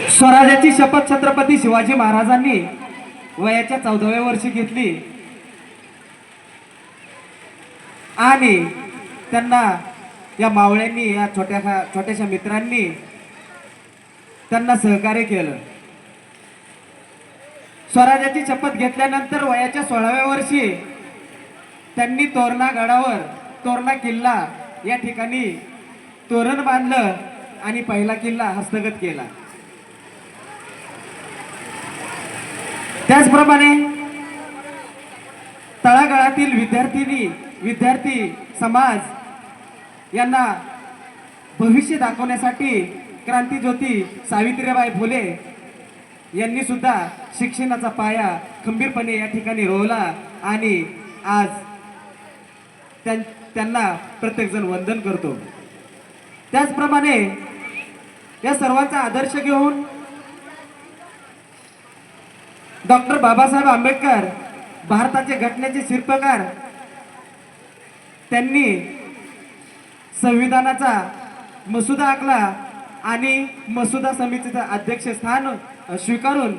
स्वराज्याची शपथ छत्रपती शिवाजी महाराजांनी वयाच्या 14व्या वर्षी घेतली आणि त्यांना या मावळ्यांनी या छोट्याशा मित्रांनी त्यांना सहकार्य केलं। स्वराज्याची शपथ घेतल्यानंतर वयाच्या 16व्या वर्षी त्यांनी तोरणा गडावर तोरणा किल्ला या ठिकाणी तोरण बांधलं आणि पहिला किल्ला हस्तगत केला। त्याचप्रमाणे तळागाळातील विद्यार्थी समाज यांना भविष्य दाखवण्यासाठी क्रांतीज्योती सावित्रीबाई फुले यांनी सुद्धा शिक्षणाचा पाया खंबीरपणे या ठिकाणी रोवला आणि आज त्यांना प्रत्येकजण वंदन करतो। त्याचप्रमाणे या सर्वांचा आदर्श घेऊन डॉक्टर बाबासाहेब आंबेडकर भारताचे घटनेचे शिल्पकार त्यांनी संविधानाचा मसुदा आखला आणि मसुदा समितीचं अध्यक्षस्थान स्वीकारून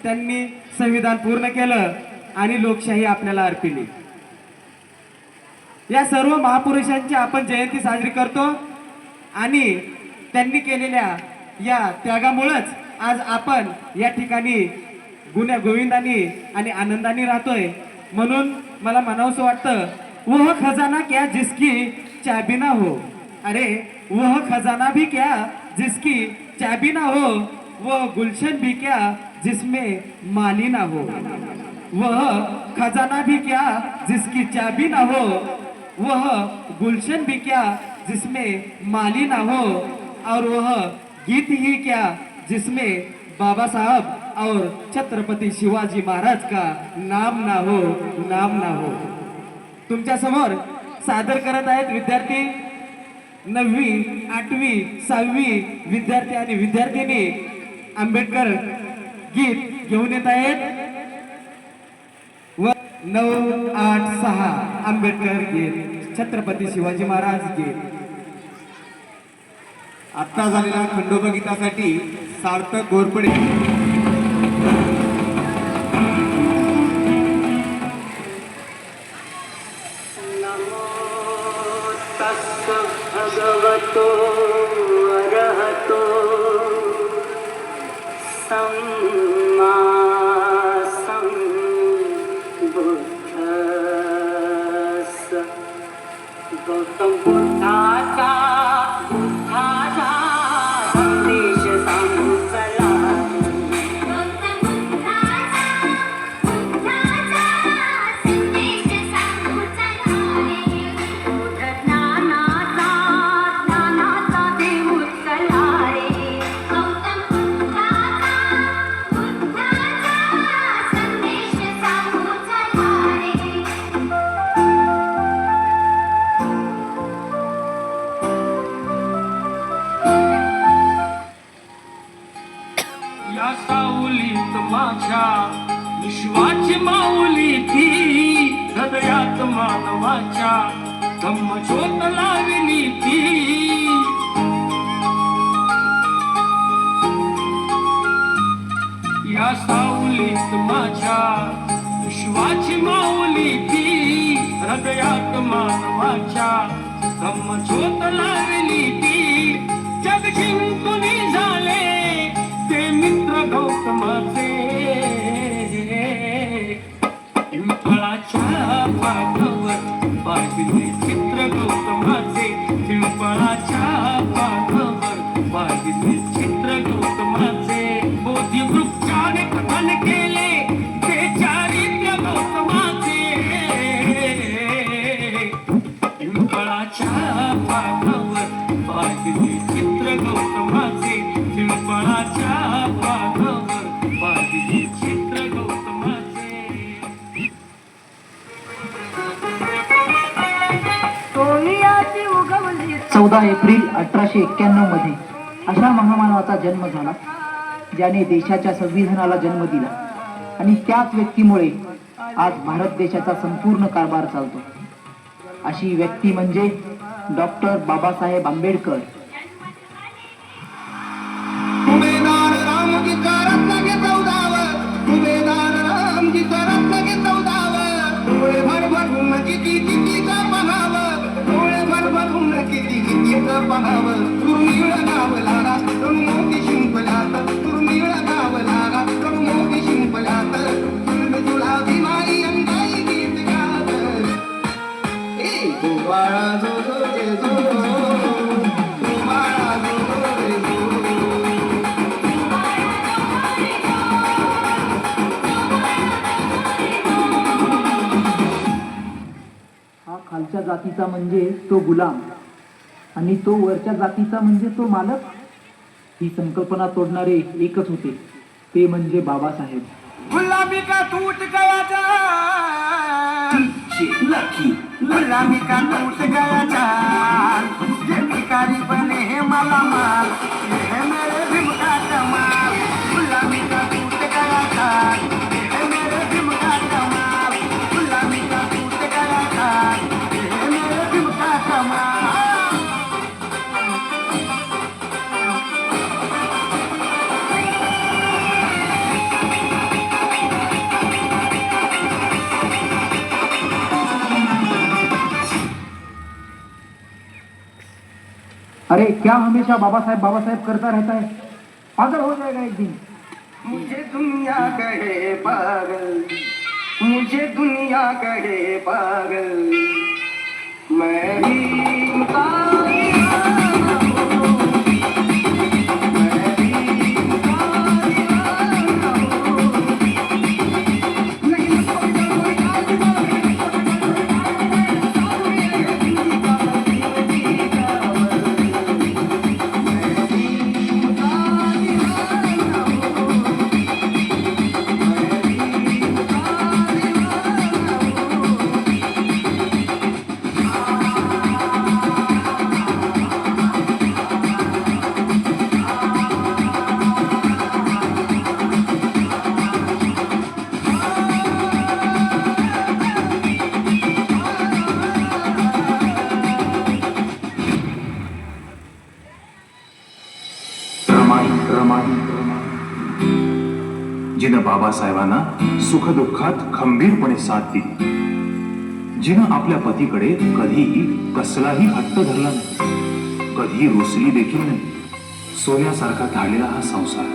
त्यांनी संविधान पूर्ण केलं आणि लोकशाही आपल्याला अर्पिली। या सर्व महापुरुषांची आपण जयंती साजरी करतो आणि त्यांनी केलेल्या या त्यागामुळेच आज आपण या ठिकाणी गुण्या गोविंदानी आणि आनंदाने राहतोय। म्हणून मला म्हणावंसं वाटतं, वह खजाना क्या जिसकी चाबी ना हो, अरे वह खजाना भी क्या जिसकी चाबी ना हो, वह गुलशन भी क्या जिसमें माली ना हो, वह खजाना भी क्या जिसकी चाबी ना हो, वह गुलशन भी क्या जिसमें माली ना हो, और वह गीत ही क्या जिसमें बाबा साहब और छत्रपति शिवाजी महाराज का नाम ना हो, नाम ना हो। तुमच्या समोर सादर करत आहेत विद्यार्थी 9वी 8वी 6वी विद्यार्थी आणि विद्यार्थिनी आंबेडकर गीत घेऊन येत आहेत व 986 आंबेडकर गीत छत्रपती शिवाजी महाराज गीत। आत्ता झालेल्या खंडोबा गीतासाठी सार्थक घोरपडे भगवतो अरहतो सम्मा सम्बुद्धस्स गौतम बुद्धाचा संदेश सांगू चला। या सावलीत माझ्या विश्वाची माऊली ती, हृदयात मानवाच्या धम्मज्योत लावली ती। या सावलीत माझ्या विश्वाची माऊली ती, हृदयात मानवाच्या धम्मज्योत लावली ती। जग जिंकून झाले ते मित्र गौतमाचे, पिंपळाच्या पानावर पाहिजे चित्र गौतमाचे, पिंपळाच्या पानावर पाहिजे चित्र गौतमाचे। बोधी वृक्षाने कथन केले ते चारित्र्य गौतमाचे, पिंपळाच्या पानावर पाहिजे चित्र गौतमाचे, पिंपळाच्या पानावर पाहिजे चित्र गौतमाचे। 14 एप्रिल 1891 मध्ये अशा महामानवाचा जन्म झाला ज्याने देशाच्या संविधानाला जन्म दिला आणि त्याच व्यक्तीमुळे आज भारत देशाचा संपूर्ण कारभार चालतो। अशी व्यक्ती म्हणजे डॉक्टर बाबासाहेब आंबेडकर। उमेदवार राम किती गीत पाहावं दुर्मिळ गाव लागा मोठी शिंपल्यात दुर्मिळ गाव लागा मोठी शिंपल्यात तुला बिमारी अंगाई गीत गात ए गोवाळा जो जो रे जो गोवाळा जो जो रे जो हा खालच्या जातीचा म्हणजे तो गुलाम आणि तो वरच्या जातीचा म्हणजे तो मालक. ही संकल्पना तोडणारे एकच होते, ते म्हणजे बाबासाहेब. गुलामी का टूट गया जान गुलामी का टूट गया जान ये भिखारी बने हैं मालामाल ये है मेरे भीम का कमाल गुलामी का टूट गया जान ये है मेरे भीम का कमाल गुलामी का टूट गया जान ये है मेरे भीम का कमाल. अरे क्या हमेशा बाबा साहेब करता रहता है, पागल हो जाएगा एक दिन. मुझे दुनिया कहे पागल मुझे दुनिया कहे पागल मैं भी जिनं बाबासाहेबांना सुखदुःखात खंबीरपणे साथ दिली, जिनं आपल्या पतीकडे कधीही कसलाही हट्ट धरला नाही, कधी रुसली देखील नाही. सोन्यासारखा धाडलेला हा संसार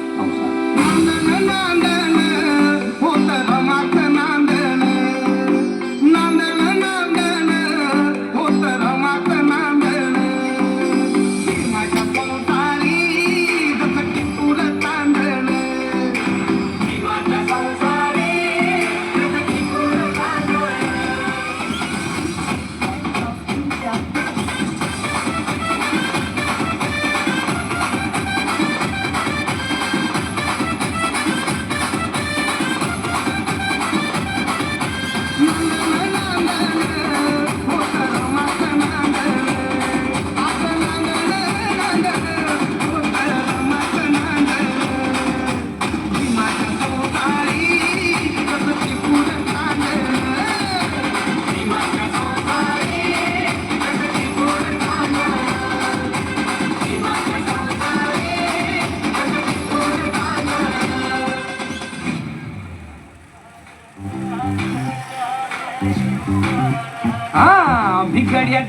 भिगड्या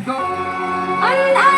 अंधार